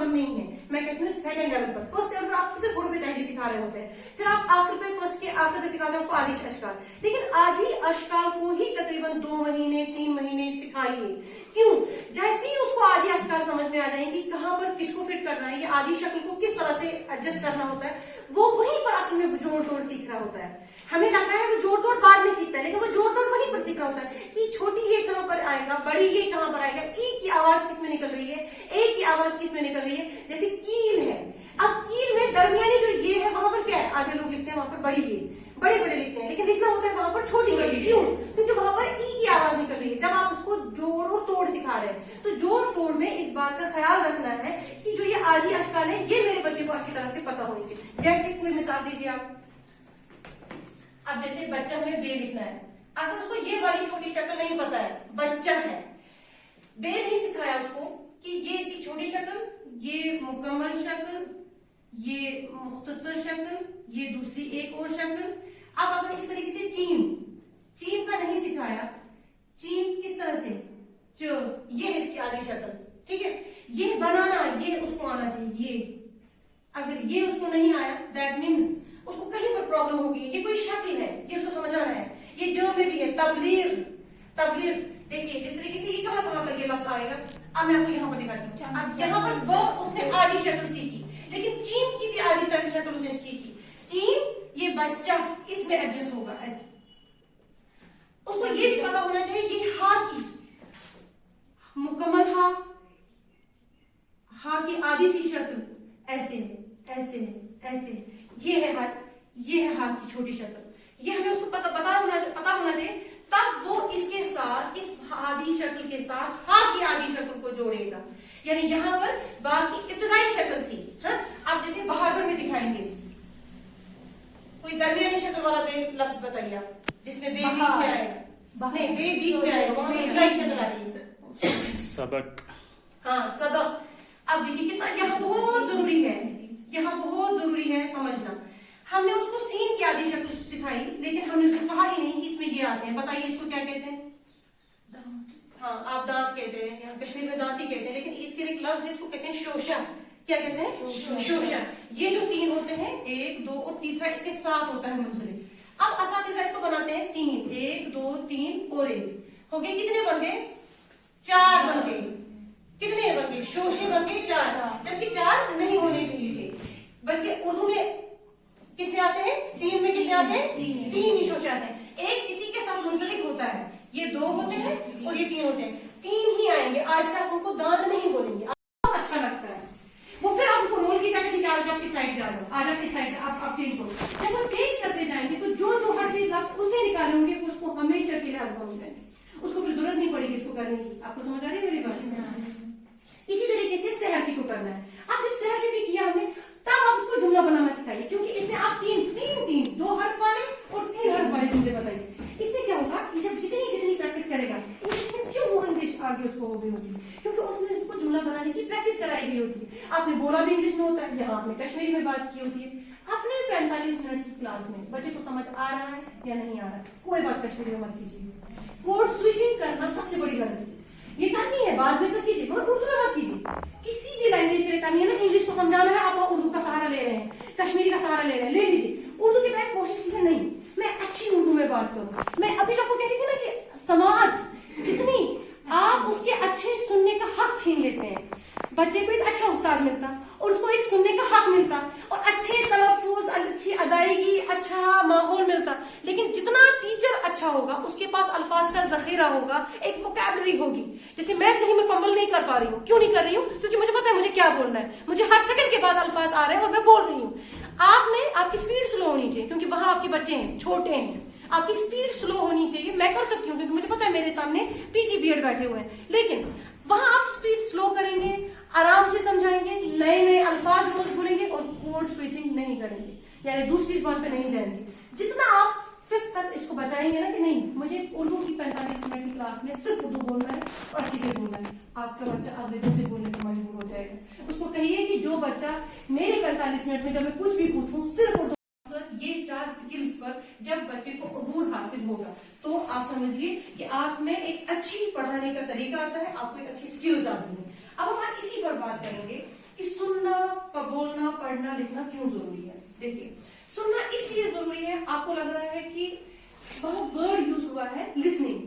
कम नहीं है, मैं कहती हूँ सेकंड लेवल पर। फर्स्ट लेवल पर आप सिर्फ हुरूफ तहजी सिखा रहे होते हैं, फिर आप आखिर पे फर्स्ट के आखिर पे सिखाते हैं उसको आदि अशकाल। लेकिन आदि अशकाल को ही तकरीबन 2 महीने 3 महीने सिखाइए। क्यों? जैसे ही उसको आदि अशकाल समझ में आ जाएंगी, कहाँ पर किसको फिट करना है, ये आदि शक्ल को किस तरह से एडजस्ट करना होता है, वो वहीं पर असल में जोड़ तोड़ सीख रहा होता है। हमें लगता है कि जोड़ तोड़ बाद में सीखता है, लेकिन वो जोड़ तोड़ वहीं पर सीख रहा होता है कि छोटी ये कहाँ पर आएगा, बड़ी ये कहाँ पर आएगा, ई की आवाज किस में निकल रही है, ए की आवाज किस में निकल रही है। जैसे कील है, अब कील में दरमियानी जो ये है वहां पर क्या है, आधे लोग लिखते हैं वहां पर बड़ी ये, बड़े बड़े लिखते हैं, लेकिन लिखना होता है वहां पर छोटी ये। क्यों? क्योंकि वहां पर ई की आवाज निकल रही है। जब आप उसको जोड़ और तोड़ सिखा रहे हैं, तो जोड़ तोड़ में इस बात का ख्याल रखना है कि जो ये आदि अशकाल है ये मेरे बच्चे को अच्छी तरह से पता होनी चाहिए। जैसे कोई मिसाल दीजिए आप, अब जैसे बच्चा में बे लिखना है, अगर उसको ये वाली छोटी शक्ल नहीं पता है, बच्चा है, बे नहीं सिखाया उसको कि ये इसकी छोटी शक्ल, ये मुकम्मल शक्ल, ये मुख्तसर शक्ल, ये दूसरी एक और शक्ल। अब अगर इसी तरीके से चीम, चीम का नहीं सिखाया, चीम किस तरह से, जो ये इसकी आधी शक्ल, ठीक है, ये बनाना ये उसको आना चाहिए। ये अगर ये उसको नहीं आया, दैट मीन्स उसको कहीं पर प्रॉब्लम होगी। ये कोई शक्ल है, ये उसको समझ आना है। ये जो में भी है तबलीग, तबलीग देखिए जिस तरीके से ये कहाँ पर ये लफ्ज आएगा। अब मैं आपको यहाँ पर दिखाती हूँ। अब यहाँ पर वो उसने आधी शक्ल सीखी, लेकिन चीम की भी आधी शक्ल उसने सीखी। चीम ये बच्चा इसमें एडजस्ट होगा, उसको ये भी पता होना चाहिए ये हा की मुकम्मल हा की आधी सी शक्ल ऐसे है, ऐसे है, ऐसे है, ये है हाथ, ये है हाथ की छोटी शक्ल। ये हमें उसको पता होना चाहिए, तब वो इसके साथ इस आधी शक्ल के साथ हा की आधी शक्ल को जोड़ेगा। यानी यहाँ पर बा की इब्तिदाई शक्ल थी, हाँ? आप जैसे बहादुर में दिखाएंगे, कोई दरमियानी शक्ल वाला बे लफ्ज बताइए आप, जिसमें बे बीच में आएगा, नहीं बे बीच में आएगा, वहां इब्तिदाई शक्ल आ रही है, सबक। हाँ सबक। अब देखिए कितना यहाँ बहुत जरूरी है, यहाँ बहुत जरूरी है समझना। हमने उसको सीन की आधी शक्ल सिखाई, लेकिन हमने उसको कहा ही नहीं कि इसमें ये आते हैं। बताइए इसको क्या कहते हैं? हाँ आप दांत कहते हैं, यहाँ कश्मीर में दांत ही कहते हैं, लेकिन इसके लिए एक लफ्ज है, इसको कहते हैं शोशा। क्या कहते हैं? शोशा। ये जो 3 होते हैं, 1 2 और तीसरा इसके साथ होता है मुंसलिक। अब असातिज़ा इसको बनाते हैं 3, 1 2 3 और 1 हो गए। कितने बन गए? 4 बन गए। कितने बन गए? शोशे बन गए 4, जबकि 4 नहीं होने चाहिए थे। बल्कि उर्दू में कितने आते हैं? सीन में कितने आते हैं? 3 ही शोशे आते हैं। एक इसी के साथ मुंसलिक होता है, ये 2 होते हैं और ये 3 होते हैं, 3 ही आएंगे। आज से आप उनको दांत नहीं बोलेंगे, बहुत अच्छा लगता है वो। फिर आप उनको रोल की जाए, ठीक है आज आपकी साइड से आ जाओ, आज आपकी साइड से आप चेंज करो। जब वो चेंज करते जाएंगे तो जो 2 हर लफ्ज उसने निकाले होंगे उसको हमेशा के लिए आजमा हो जाएंगे, उसको फिर जरूरत नहीं पड़ेगी इसको करने की। आपको समझ आ रही है मेरी बात? इसी तरीके से सहरफी को करना है। आप जब सहरफी भी किया हमने, तब आप उसको जुमला बनाना सिखाइए, क्योंकि इसमें आप 2 हर्फ वाले और 3 हर्फ वाले जुमले बताइए। इससे क्या होगा कि जब जितनी प्रैक्टिस करेगा, इंग्लिश में क्यों वो इंग्लिश आगे उसको हो गई होगी, क्योंकि उसमें उसको जुमला बनाने की प्रैक्टिस कराई गई होती है। आपने बोला भी इंग्लिश में होता है, यहाँ आपने कश्मीरी में बात की होती है। अपने 45 मिनट की क्लास में बच्चे को समझ आ रहा है या नहीं आ रहा है, कोई बात कश्मीरी में मत कीजिए। कोड स्विचिंग करना सबसे बड़ी गलती है, ये करनी है बाद में कीजिए, मगर उर्दू में मत कीजिए। किसी भी लैंग्वेज के लिए करनी है ना, इंग्लिश को समझाना है, आप उर्दू का सहारा ले रहे हैं, कश्मीरी का सहारा ले रहे हैं, ले लीजिए। उर्दू की टाइप कोशिश कीजिए नहीं मैं अच्छी उर्दू में बात करूं। मैं अभी आपको कह रही थी ना कि समाज जितनी आप उसके अच्छे सुनने का हक छीन लेते हैं, बच्चे को एक अच्छा उस्ताद मिलता और उसको एक सुनने का हक मिलता और अच्छे तलफ्फुज, अच्छी अदायगी, अच्छा माहौल मिलता। लेकिन जितना टीचर अच्छा होगा उसके पास अल्फाज का जखीरा होगा, एक वोकैबुलरी होगी। जैसे मैं कहीं में फंबल नहीं कर पा रही हूँ, क्यों नहीं कर रही हूँ? क्योंकि मुझे पता है मुझे क्या बोलना है, मुझे हर सेकंड के बाद अल्फाज आ रहे हैं और मैं बोल रही हूँ। आप में आपकी स्पीड स्लो होनी चाहिए, क्योंकि वहां आपके बच्चे हैं, छोटे हैं, आपकी स्पीड स्लो होनी चाहिए। मैं कर सकती हूँ क्योंकि मुझे पता है मेरे सामने पीजी बीएड बैठे हुए हैं, लेकिन वहां आप स्पीड स्लो करेंगे, आराम से समझाएंगे, नए नए अल्फाज रोज बोलेंगे और कोड स्विचिंग नहीं करेंगे, यानी दूसरी जुबान पे नहीं जाएंगे। जितना आप 5th तक इसको बचाएंगे ना कि नहीं मुझे उर्दू की 45 मिनट की क्लास में सिर्फ उर्दू बोलना है और अच्छी से बोलना है, आपका बच्चा अगले दिन से बोलने पर मजबूर हो जाएगा। उसको कहिए कि जो बच्चा मेरे 45 मिनट में जब मैं कुछ भी पूछूं सिर्फ उर्दू, ये 4 स्किल्स पर जब बच्चे को अबूर हासिल होगा तो आप समझिए कि आप में एक अच्छी पढ़ाने का तरीका आता है, आपको एक अच्छी स्किल्स आती है। अब हम इसी पर बात करेंगे कि सुनना, बोलना, पढ़ना, लिखना क्यों जरूरी है। देखिए, सुनना इसलिए जरूरी है, आपको लग रहा है कि वह वर्ड यूज हुआ है लिसनिंग,